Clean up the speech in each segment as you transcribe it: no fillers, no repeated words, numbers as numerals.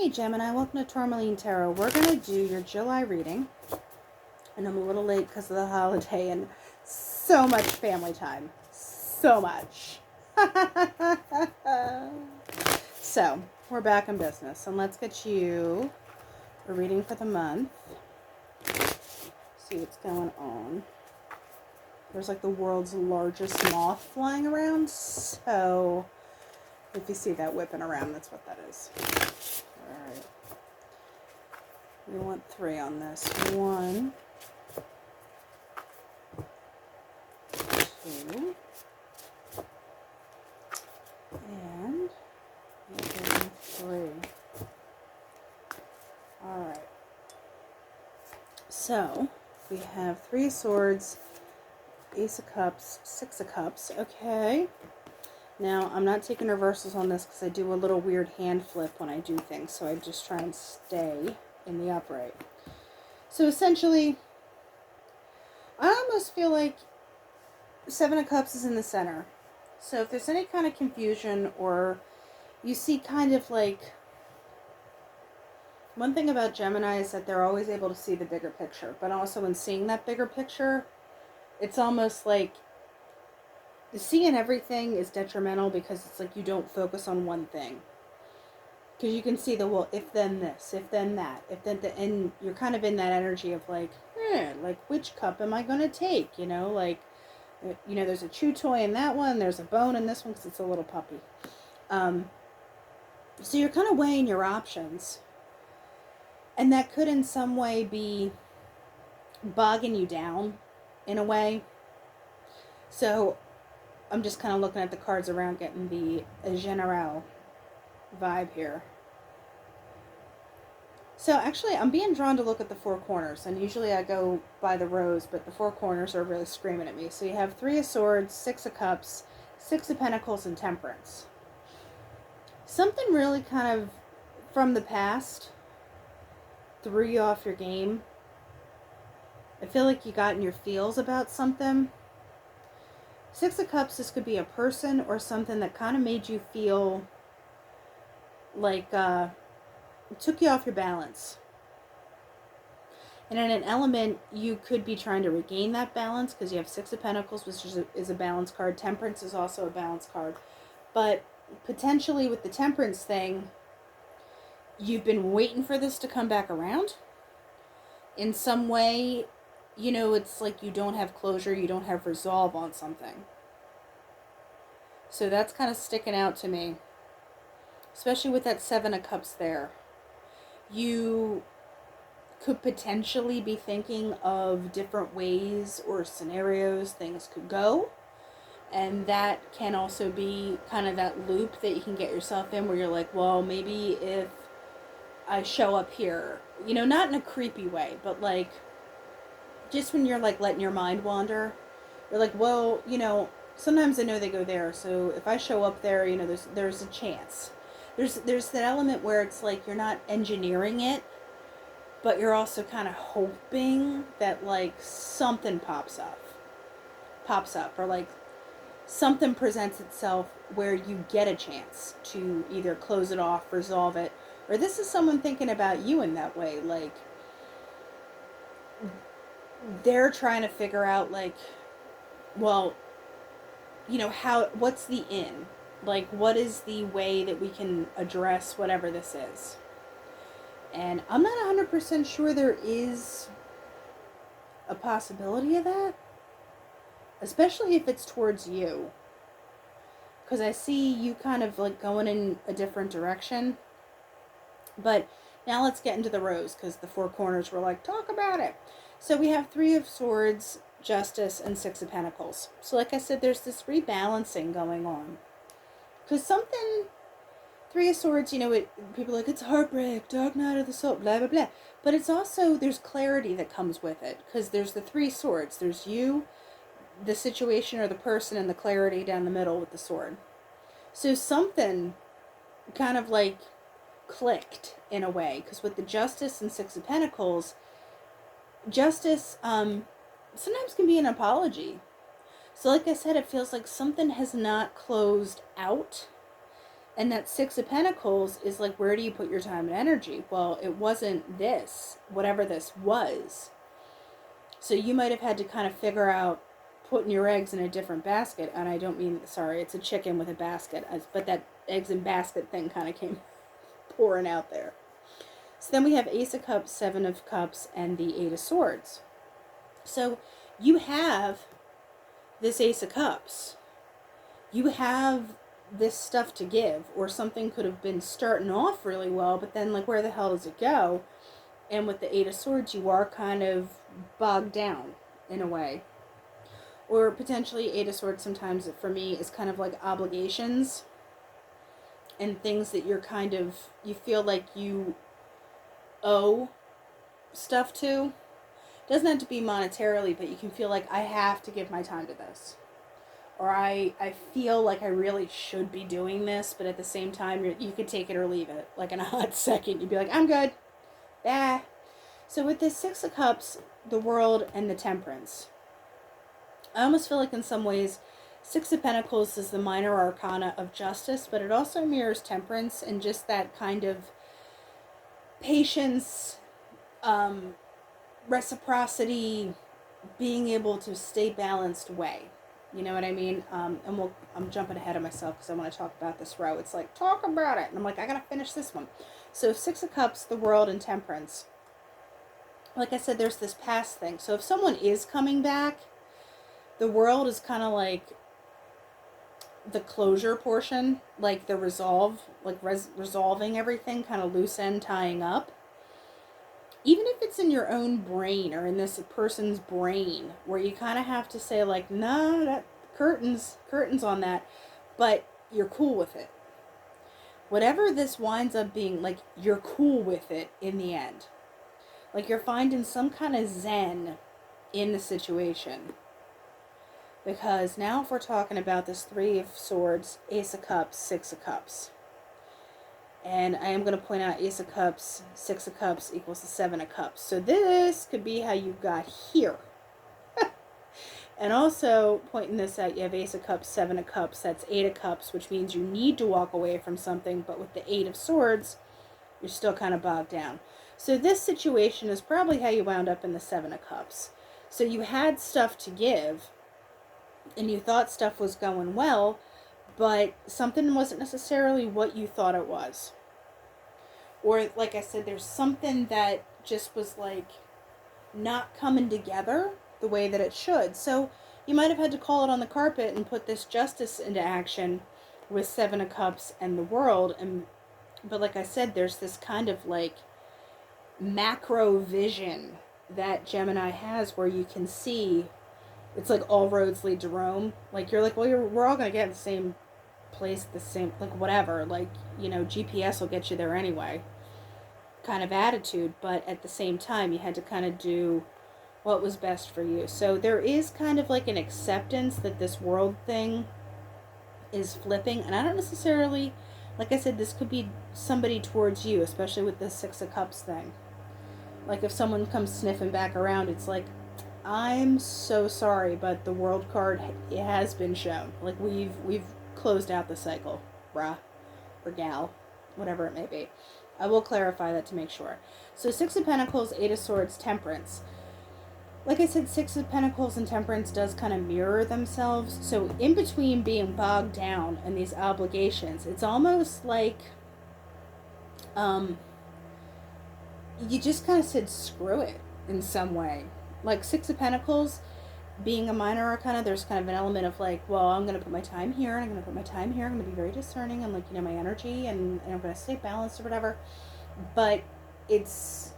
Hey Gemini, welcome to Tourmaline Tarot. We're going to do your July reading. And I'm a little late because of the holiday and so much family time. So much. So, we're back in business. And let's get you a reading for the month. See what's going on. There's like the world's largest moth flying around. So, if you see that whipping around, that's what that is. Alright. We want 3 on this. 1, 2, and 3. Alright. So, we have 3 of Swords, Ace of Cups, 6 of Cups. Okay. Now, I'm not taking reversals on this because I do a little weird hand flip when I do things, so I just try and stay in the upright. So essentially, I almost feel like 7 of Cups is in the center. So if there's any kind of confusion or you see kind of like, one thing about Gemini is that they're always able to see the bigger picture, but also in seeing that bigger picture, it's almost like seeing everything is detrimental because it's like you don't focus on one thing. Because you can see the, well, if then this, if then that, if then the, and you're kind of in that energy of like, like which cup am I going to take? You know, like, you know, there's a chew toy in that one, there's a bone in this one because it's a little puppy. So you're kind of weighing your options. And that could in some way be bogging you down in a way. So I'm just kind of looking at the cards around, getting the general vibe here. So actually, I'm being drawn to look at the 4 corners, and usually I go by the rows, but the 4 corners are really screaming at me. So you have 3 of Swords, 6 of Cups, 6 of Pentacles, and Temperance. Something really kind of from the past threw you off your game. I feel like you got in your feels about something. 6 of Cups, this could be a person or something that kind of made you feel like it took you off your balance. And in an element, you could be trying to regain that balance because you have 6 of Pentacles, which is a balance card. Temperance is also a balance card. But potentially with the Temperance thing, you've been waiting for this to come back around. In some way, you know, it's like you don't have closure, you don't have resolve on something. So that's kind of sticking out to me. Especially with that 7 of Cups there. You could potentially be thinking of different ways or scenarios things could go. And that can also be kind of that loop that you can get yourself in where you're like, well, maybe if I show up here, you know, not in a creepy way, but like just when you're like letting your mind wander, you're like, well, you know, sometimes I know they go there, so if I show up there, you know, there's a chance. There's that element where it's like you're not engineering it, but you're also kind of hoping that like something pops up, or like something presents itself where you get a chance to either close it off, resolve it, or this is someone thinking about you in that way, like they're trying to figure out like, well, you know, what's the in? Like, what is the way that we can address whatever this is? And I'm not 100% sure there is a possibility of that. Especially if it's towards you. Because I see you kind of like going in a different direction. But now let's get into the rows, because the 4 corners were like, talk about it. So we have 3 of Swords, Justice, and 6 of Pentacles. So like I said, there's this rebalancing going on. Because something, 3 of Swords, you know, people are like, it's heartbreak, dark night of the soul, blah, blah, blah. But it's also, there's clarity that comes with it. Because there's the 3 swords. There's you, the situation or the person, and the clarity down the middle with the sword. So something kind of like clicked in a way. Because with the Justice and 6 of Pentacles, Justice sometimes can be an apology. So like I said, it feels like something has not closed out. And that Six of Pentacles is like, where do you put your time and energy? Well, it wasn't this, whatever this was. So you might have had to kind of figure out putting your eggs in a different basket. And I don't mean, sorry, it's a chicken with a basket. But that eggs in basket thing kind of came pouring out there. So then we have Ace of Cups, Seven of Cups, and the Eight of Swords. So you have this Ace of Cups. You have this stuff to give, or something could have been starting off really well, but then like, where the hell does it go? And with the Eight of Swords, you are kind of bogged down in a way. Or potentially Eight of Swords sometimes for me is kind of like obligations and things that you're kind of, you feel like you owe stuff to. Doesn't have to be monetarily, but you can feel like, I have to give my time to this. Or I feel like I really should be doing this, but at the same time, you could take it or leave it. Like in a hot second, you'd be like, I'm good. Bah. So with this Six of Cups, the World, and the Temperance, I almost feel like in some ways, Six of Pentacles is the minor arcana of justice, but it also mirrors Temperance and just that kind of patience, reciprocity, being able to stay balanced way. You know what I mean? I'm jumping ahead of myself because I want to talk about this row. It's like, talk about it. And I'm like, I got to finish this one. So Six of Cups, the World, and Temperance. Like I said, there's this past thing. So if someone is coming back, the World is kind of like the closure portion, like the resolve, like resolving everything, kind of loose end tying up. Even if it's in your own brain or in this person's brain, where you kind of have to say like, nah, that curtains on that, but you're cool with it. Whatever this winds up being, like, you're cool with it in the end. Like you're finding some kind of zen in the situation. Because now if we're talking about this Three of Swords, Ace of Cups, Six of Cups. And I am going to point out Ace of Cups, Six of Cups equals the Seven of Cups. So this could be how you got here. And also, pointing this out, you have Ace of Cups, Seven of Cups, that's Eight of Cups, which means you need to walk away from something. But with the Eight of Swords, you're still kind of bogged down. So this situation is probably how you wound up in the Seven of Cups. So you had stuff to give, and you thought stuff was going well, but something wasn't necessarily what you thought it was. Or, like I said, there's something that just was, like, not coming together the way that it should. So you might have had to call it on the carpet and put this justice into action with Seven of Cups and the World. But like I said, there's this kind of, like, macro vision that Gemini has where you can see, it's like all roads lead to Rome. Like, you're like, well, we're all going to get in the same place, the same, like, whatever. Like, you know, GPS will get you there anyway. Kind of attitude. But at the same time, you had to kind of do what was best for you. So there is kind of like an acceptance that this world thing is flipping. And I don't necessarily, like I said, this could be somebody towards you, especially with this Six of Cups thing. Like if someone comes sniffing back around, it's like, I'm so sorry, but the World card, it has been shown. Like we've closed out the cycle, brah, or gal, whatever it may be. I will clarify that to make sure. So Six of Pentacles, Eight of Swords, Temperance. Like I said, Six of Pentacles and Temperance does kind of mirror themselves. So in between being bogged down and these obligations, it's almost like you just kind of said screw it in some way. Like Six of Pentacles being a minor arcana, there's kind of an element of like, well, I'm going to put my time here, and I'm going to put my time here. I'm going to be very discerning and, like, you know, my energy, and I'm going to stay balanced or whatever. But it's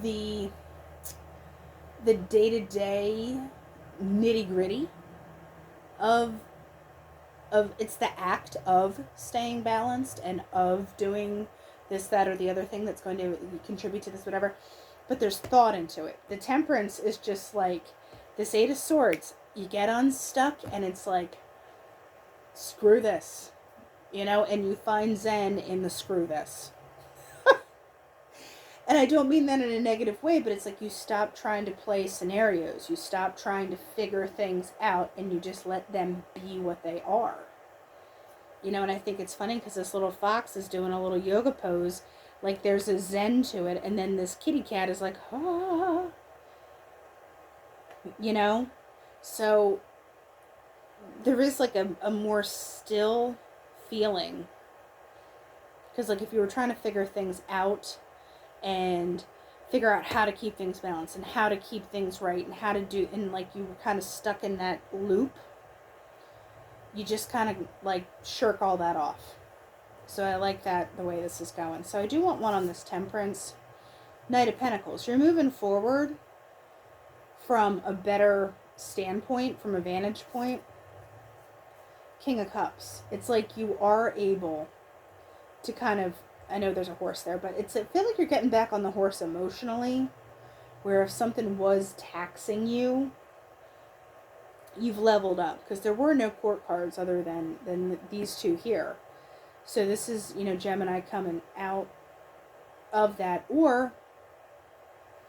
the day-to-day nitty-gritty of it's the act of staying balanced and of doing this, that, or the other thing that's going to contribute to this, whatever. But there's thought into it. The Temperance is just like this Eight of Swords. You get unstuck and it's like, screw this, you know, and you find zen in the screw this. And I don't mean that in a negative way, but it's like you stop trying to play scenarios. You stop trying to figure things out, and you just let them be what they are. You know, and I think it's funny because this little fox is doing a little yoga pose. Like there's a zen to it. And then this kitty cat is like, ah, you know? So there is like a more still feeling. Because like if you were trying to figure things out and figure out how to keep things balanced and how to keep things right and how to do, and like you were kind of stuck in that loop, you just kind of like shirk all that off. So I like that the way this is going. So I do want one on this Temperance. Knight of Pentacles. You're moving forward from a better standpoint, from a vantage point. King of Cups. It's like you are able to kind of, I know there's a horse there, but I feel like you're getting back on the horse emotionally, where if something was taxing you, you've leveled up, because there were no court cards other than these two here. So this is, you know, Gemini coming out of that. Or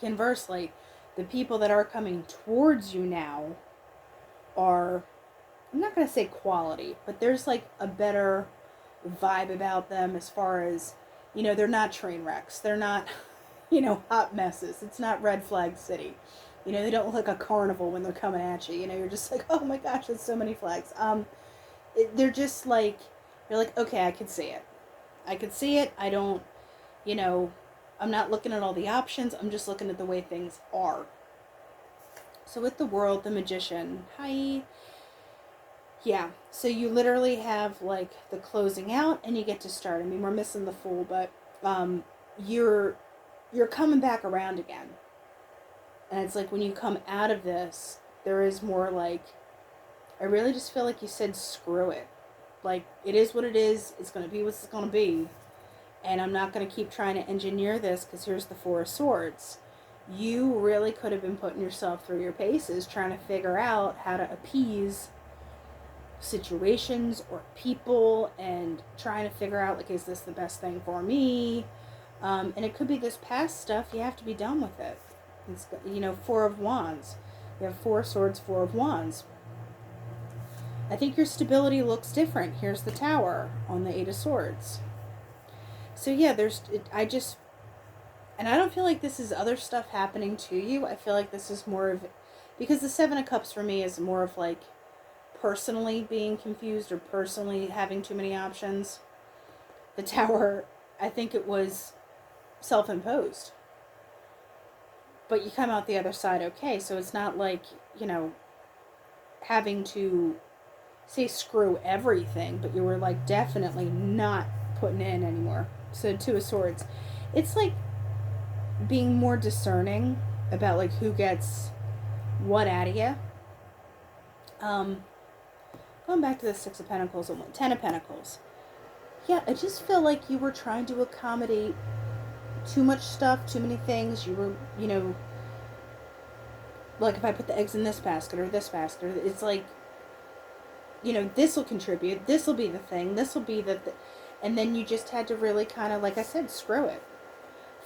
conversely, the people that are coming towards you now are, I'm not going to say quality, but there's like a better vibe about them as far as, you know, they're not train wrecks. They're not, you know, hot messes. It's not red flag city. You know, they don't look like a carnival when they're coming at you. You know, you're just like, oh my gosh, there's so many flags. They're just like, you're like, okay, I can see it. I can see it. I don't, you know, I'm not looking at all the options. I'm just looking at the way things are. So with the World, the Magician, hi. Yeah, so you literally have like the closing out and you get to start. I mean, we're missing the Fool, but you're coming back around again. And it's like when you come out of this, there is more like, I really just feel like you said screw it. Like, it is what it is. It's going to be what it's going to be. And I'm not going to keep trying to engineer this, because here's the Four of Swords. You really could have been putting yourself through your paces trying to figure out how to appease situations or people, and trying to figure out, like, is this the best thing for me? And it could be this past stuff. You have to be done with it. It's, you know, Four of Wands. You have Four of Swords, Four of Wands. I think your stability looks different. Here's the Tower on the Eight of Swords. So yeah, and I don't feel like this is other stuff happening to you. I feel like this is more of, because the Seven of Cups for me is more of like personally being confused or personally having too many options. The Tower, I think it was self-imposed. But you come out the other side okay, so it's not like, you know, having to say screw everything, but you were like definitely not putting in anymore. So Two of Swords. It's like being more discerning about like who gets what out of you. Going back to the Six of Pentacles and Ten of Pentacles. Yeah, I just feel like you were trying to accommodate too much stuff, too many things. You were, you know, like if I put the eggs in this basket or this basket, it's like, you know, this will contribute, this will be the thing, this will be the and then you just had to really kind of, like I said, screw it.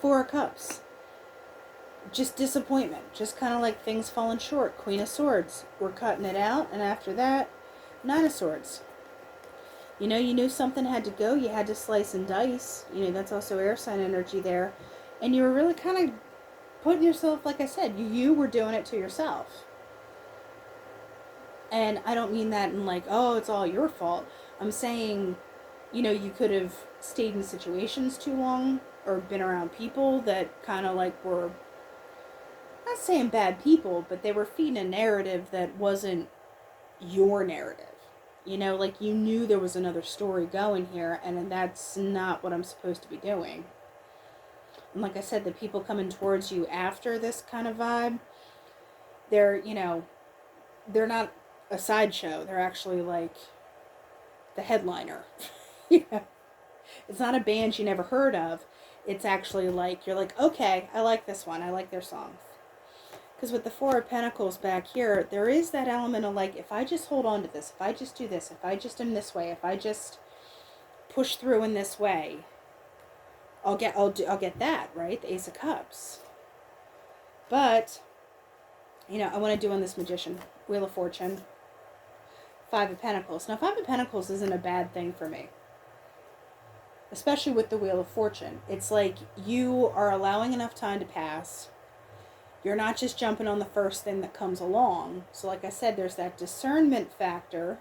Four of Cups. Just disappointment. Just kind of like things falling short. Queen of Swords. We're cutting it out. And after that, Nine of Swords. You know, you knew something had to go. You had to slice and dice. You know, that's also air sign energy there. And you were really kind of putting yourself, like I said, you were doing it to yourself. And I don't mean that in like, oh, it's all your fault. I'm saying, you know, you could have stayed in situations too long or been around people that kind of like were, not saying bad people, but they were feeding a narrative that wasn't your narrative. You know, like you knew there was another story going here, and that's not what I'm supposed to be doing. And like I said, the people coming towards you after this kind of vibe, they're, you know, they're not a sideshow. They're actually like the headliner. You know, it's not a band you never heard of. It's actually like, you're like, okay, I like this one. I like their songs. Because with the Four of Pentacles back here, there is that element of like, if I just hold on to this, if I just do this, if I just am this way, if I just push through in this way, I'll get that, right? The Ace of Cups. But, you know, I want to do on this Magician, Wheel of Fortune. Five of Pentacles. Now, Five of Pentacles isn't a bad thing for me, especially with the Wheel of Fortune. It's like you are allowing enough time to pass. You're not just jumping on the first thing that comes along. So like I said, there's that discernment factor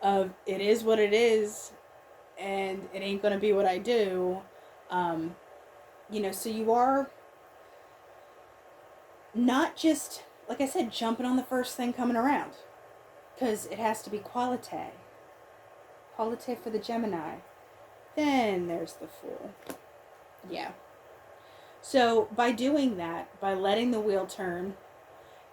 of it is what it is and it ain't going to be what I do. So you are not just, like I said, jumping on the first thing coming around. Because it has to be quality. Quality for the Gemini. Then there's the Fool. Yeah. So by doing that, by letting the wheel turn,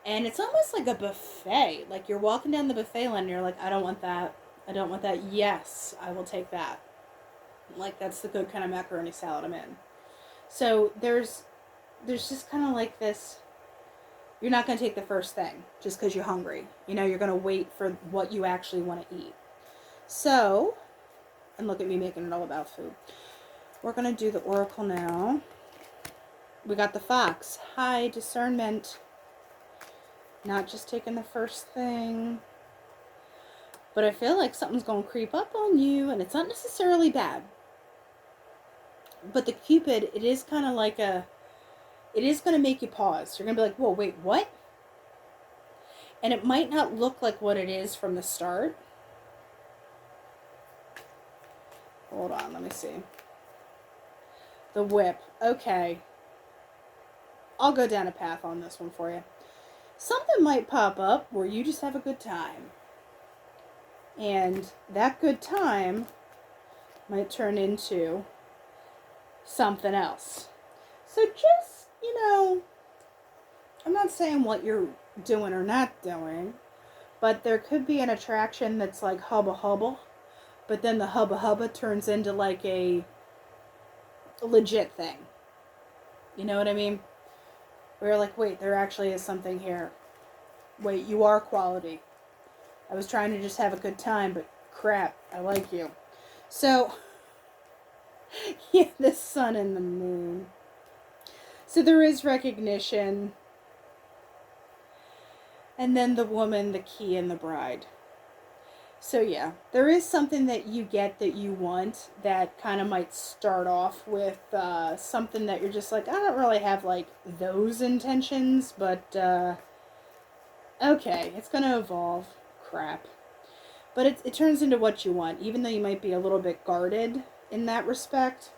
and it's almost like a buffet. Like you're walking down the buffet line and you're like, I don't want that. I don't want that. Yes, I will take that. Like that's the good kind of macaroni salad I'm in. So there's just kind of like this, you're not going to take the first thing just because you're hungry. You're going to wait for what you actually want to eat. So, and look at me making it all about food. We're going to do the oracle now. We got the Fox. High discernment. Not just taking the first thing. But I feel like something's going to creep up on you, and it's not necessarily bad. But the Cupid, it is kind of like it is going to make you pause. You're going to be like, whoa, wait, what? And it might not look like what it is from the start. Hold on, let me see. The Whip. Okay. I'll go down a path on this one for you. Something might pop up where you just have a good time. And that good time might turn into something else. So just, I'm not saying what you're doing or not doing, but there could be an attraction that's like hubba hubba, but then the hubba hubba turns into like a legit thing. You know what I mean? Where you're like, wait, there actually is something here. Wait, you are quality. I was trying to just have a good time, but crap, I like you. So, yeah, the sun and the moon. So there is recognition. And then the Woman, the Key, and the Bride. So yeah, there is something that you get that you want that kind of might start off with something that you're just like, I don't really have like those intentions, but okay, it's going to evolve. Crap. But it turns into what you want, even though you might be a little bit guarded in that respect.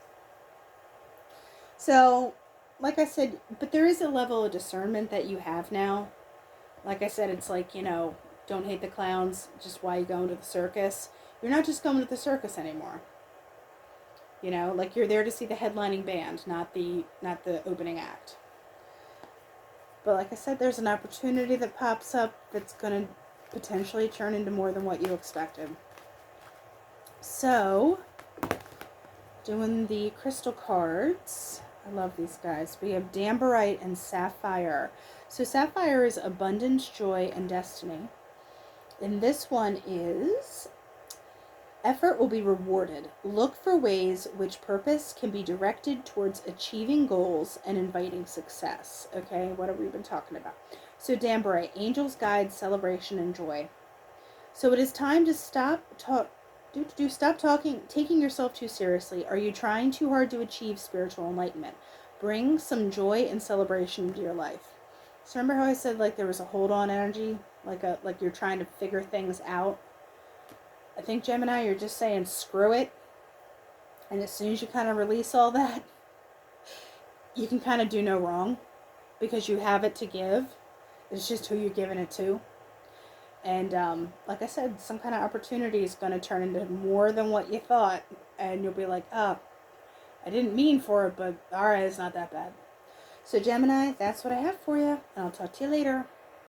So, like I said, but there is a level of discernment that you have now. Like I said, it's like, don't hate the clowns, just why you going to the circus. You're not just going to the circus anymore. Like you're there to see the headlining band, not the opening act. But like I said, there's an opportunity that pops up that's going to potentially turn into more than what you expected. So, doing the crystal cards. I love these guys. We have Dambarite and Sapphire. So Sapphire is abundance, joy, and destiny. And this one is effort will be rewarded. Look for ways which purpose can be directed towards achieving goals and inviting success. Okay, what have we been talking about? So Dambarite, angels, guides, celebration, and joy. So it is time to stop taking yourself too seriously. Are you trying too hard to achieve spiritual enlightenment? Bring some joy and celebration into your life. So remember how I said like there was a hold on energy, like you're trying to figure things out? I think Gemini, you're just saying screw it. And as soon as you kind of release all that, you can kind of do no wrong because you have it to give. It's just who you're giving it to. And like I said, some kind of opportunity is going to turn into more than what you thought. And you'll be like, oh, I didn't mean for it, but alright, it's not that bad. So Gemini, that's what I have for you. And I'll talk to you later.